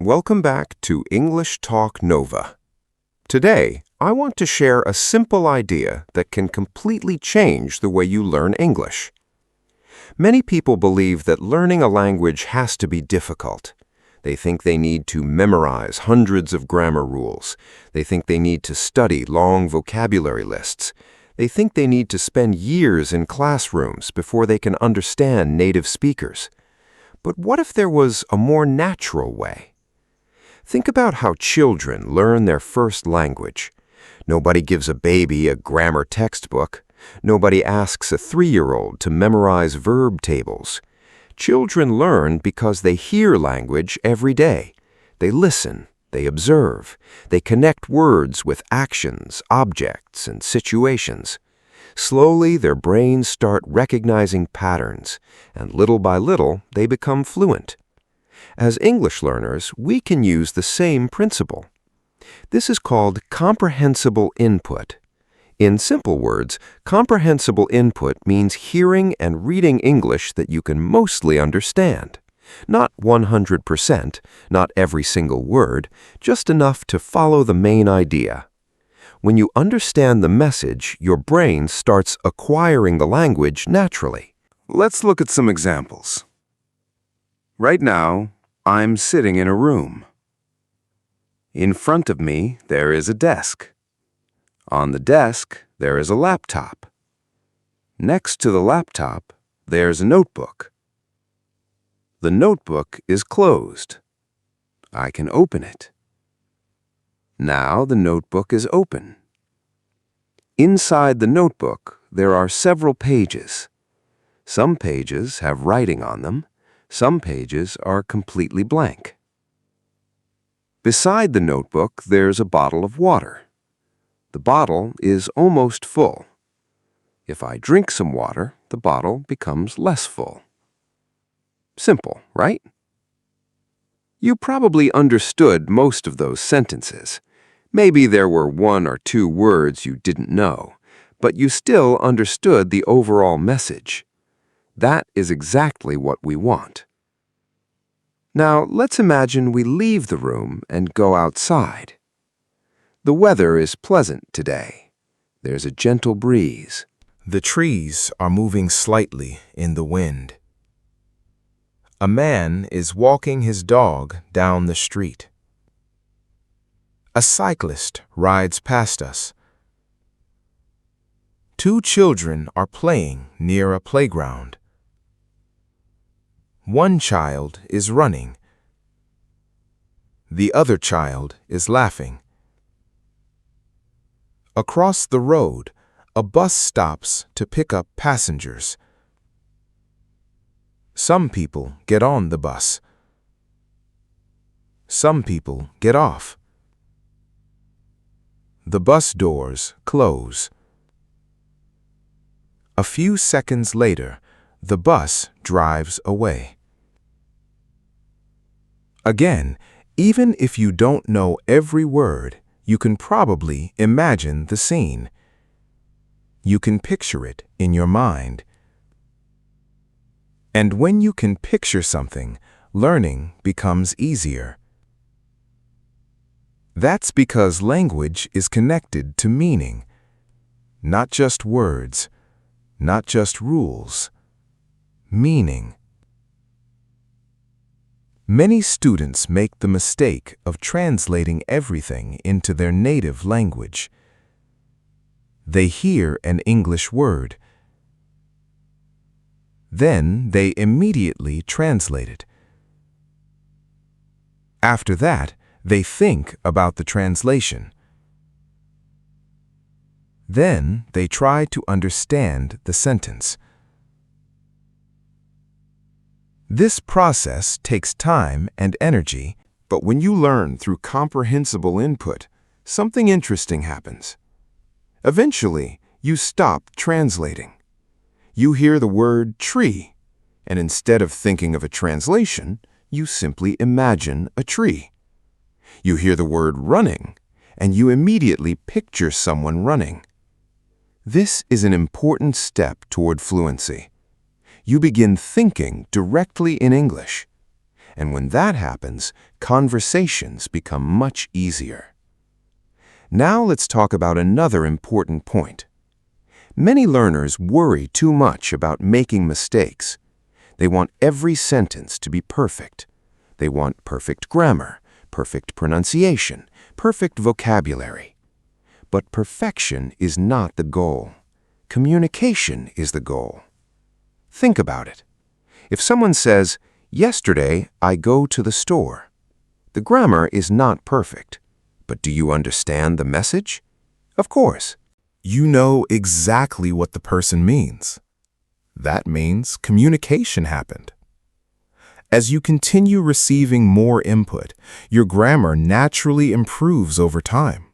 Welcome back to English Talk Nova. Today, I want to share a simple idea that can completely change the way you learn English. Many people believe that learning a language has to be difficult. They think they need to memorize hundreds of grammar rules. They think they need to study long vocabulary lists. They think they need to spend years in classrooms before they can understand native speakers. But what if there was a more natural way? Think about how children learn their first language. Nobody gives a baby a grammar textbook. Nobody asks a 3-year-old to memorize verb tables. Children learn because they hear language every day. They listen, they observe, they connect words with actions, objects, and situations. Slowly, their brains start recognizing patterns, and little by little, they become fluent. As English learners, we can use the same principle. This is called comprehensible input. In simple words, comprehensible input means hearing and reading English that you can mostly understand. Not 100%, not every single word, just enough to follow the main idea. When you understand the message, your brain starts acquiring the language naturally. Let's look at some examples. Right now, I'm sitting in a room. In front of me, there is a desk. On the desk, there is a laptop. Next to the laptop, there's a notebook. The notebook is closed. I can open it. Now the notebook is open. Inside the notebook, there are several pages. Some pages have writing on them. Some pages are completely blank. Beside the notebook, there's a bottle of water. The bottle is almost full. If I drink some water, the bottle becomes less full. Simple, right? You probably understood most of those sentences. Maybe there were 1 or 2 words you didn't know, but you still understood the overall message. That is exactly what we want. Now, let's imagine we leave the room and go outside. The weather is pleasant today. There's a gentle breeze. The trees are moving slightly in the wind. A man is walking his dog down the street. A cyclist rides past us. 2 children are playing near a playground. 1 child is running. The other child is laughing. Across the road, a bus stops to pick up passengers. Some people get on the bus. Some people get off. The bus doors close. A few seconds later, the bus drives away. Again, even if you don't know every word, you can probably imagine the scene. You can picture it in your mind. And when you can picture something, learning becomes easier. That's because language is connected to meaning, not just words, not just rules, meaning. Many students make the mistake of translating everything into their native language. They hear an English word. Then they immediately translate it. After that, they think about the translation. Then they try to understand the sentence. This process takes time and energy, but when you learn through comprehensible input, something interesting happens. Eventually, you stop translating. You hear the word tree, and instead of thinking of a translation, you simply imagine a tree. You hear the word running, and you immediately picture someone running. This is an important step toward fluency. You begin thinking directly in English. And when that happens, conversations become much easier. Now let's talk about another important point. Many learners worry too much about making mistakes. They want every sentence to be perfect. They want perfect grammar, perfect pronunciation, perfect vocabulary. But perfection is not the goal. Communication is the goal. Think about it. If someone says, "Yesterday I go to the store," the grammar is not perfect. But do you understand the message? Of course. You know exactly what the person means. That means communication happened. As you continue receiving more input, your grammar naturally improves over time.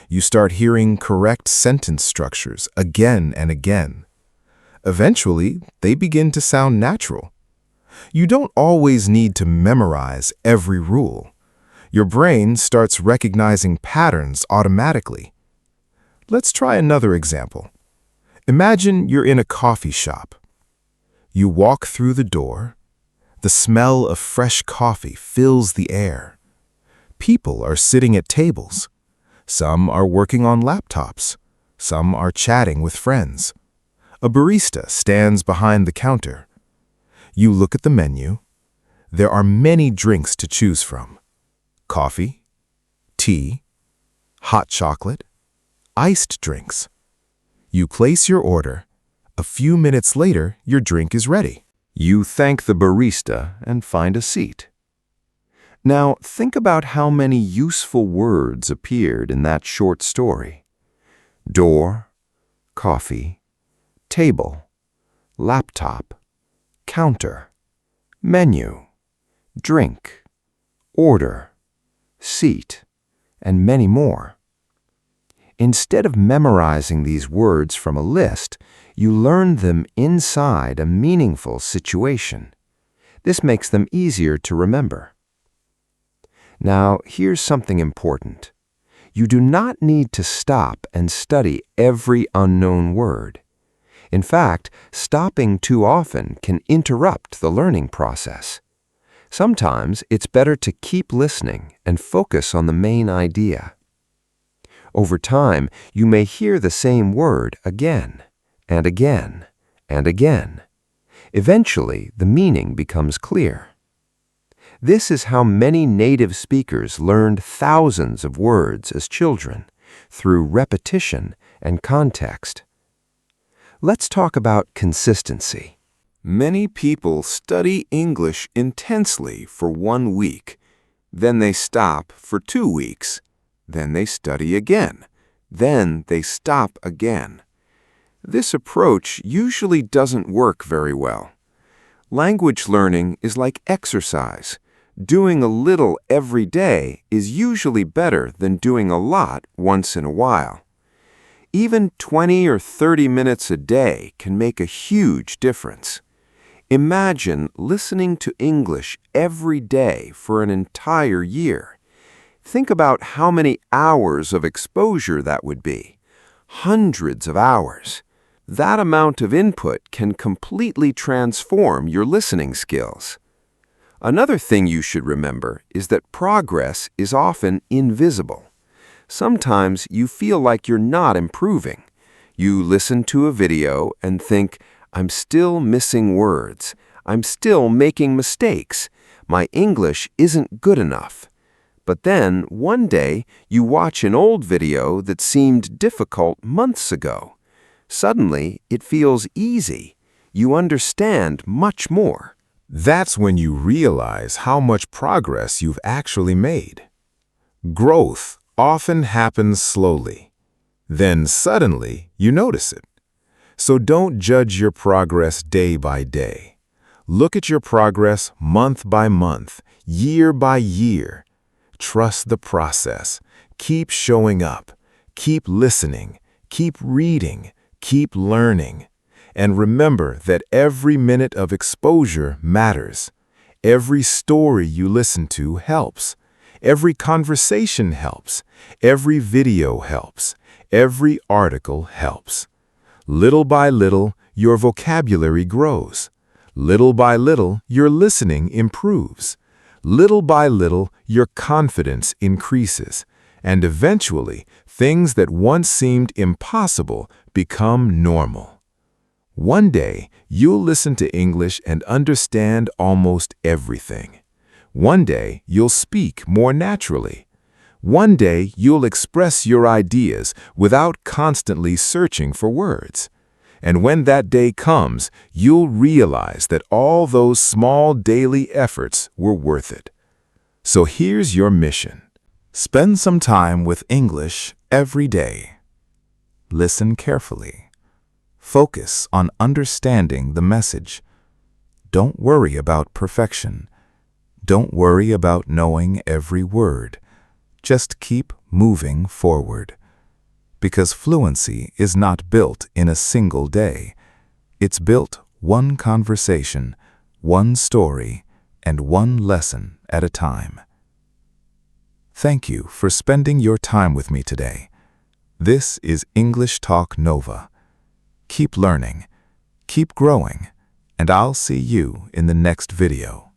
You start hearing correct sentence structures again and again. Eventually, they begin to sound natural. You don't always need to memorize every rule. Your brain starts recognizing patterns automatically. Let's try another example. Imagine you're in a coffee shop. You walk through the door. The smell of fresh coffee fills the air. People are sitting at tables. Some are working on laptops. Some are chatting with friends. A barista stands behind the counter. You look at the menu. There are many drinks to choose from. Coffee, tea, hot chocolate, iced drinks. You place your order. A few minutes later, your drink is ready. You thank the barista and find a seat. Now, think about how many useful words appeared in that short story. Door, coffee, table, laptop, counter, menu, drink, order, seat, and many more. Instead of memorizing these words from a list, you learn them inside a meaningful situation. This makes them easier to remember. Now, here's something important. You do not need to stop and study every unknown word. In fact, stopping too often can interrupt the learning process. Sometimes it's better to keep listening and focus on the main idea. Over time, you may hear the same word again and again and again. Eventually, the meaning becomes clear. This is how many native speakers learned thousands of words as children, through repetition and context. Let's talk about consistency. Many people study English intensely for 1 week. Then they stop for 2 weeks. Then they study again. Then they stop again. This approach usually doesn't work very well. Language learning is like exercise. Doing a little every day is usually better than doing a lot once in a while. Even 20 or 30 minutes a day can make a huge difference. Imagine listening to English every day for an entire year. Think about how many hours of exposure that would be. Hundreds of hours. That amount of input can completely transform your listening skills. Another thing you should remember is that progress is often invisible. Sometimes you feel like you're not improving. You listen to a video and think, "I'm still missing words. I'm still making mistakes. My English isn't good enough." But then, one day, you watch an old video that seemed difficult months ago. Suddenly, it feels easy. You understand much more. That's when you realize how much progress you've actually made. Growth often happens slowly. Then suddenly, you notice it. So don't judge your progress day by day. Look at your progress month by month, year by year. Trust the process. Keep showing up. Keep listening. Keep reading. Keep learning. And remember that every minute of exposure matters. Every story you listen to helps. Every conversation helps. Every video helps. Every article helps. Little by little, your vocabulary grows. Little by little, your listening improves. Little by little, your confidence increases, and eventually, things that once seemed impossible become normal. One day, you'll listen to English and understand almost everything. One day, you'll speak more naturally. One day, you'll express your ideas without constantly searching for words. And when that day comes, you'll realize that all those small daily efforts were worth it. So here's your mission. Spend some time with English every day. Listen carefully. Focus on understanding the message. Don't worry about perfection. Don't worry about knowing every word. Just keep moving forward. Because fluency is not built in a single day. It's built one conversation, one story, and one lesson at a time. Thank you for spending your time with me today. This is English Talk Nova. Keep learning, keep growing, and I'll see you in the next video.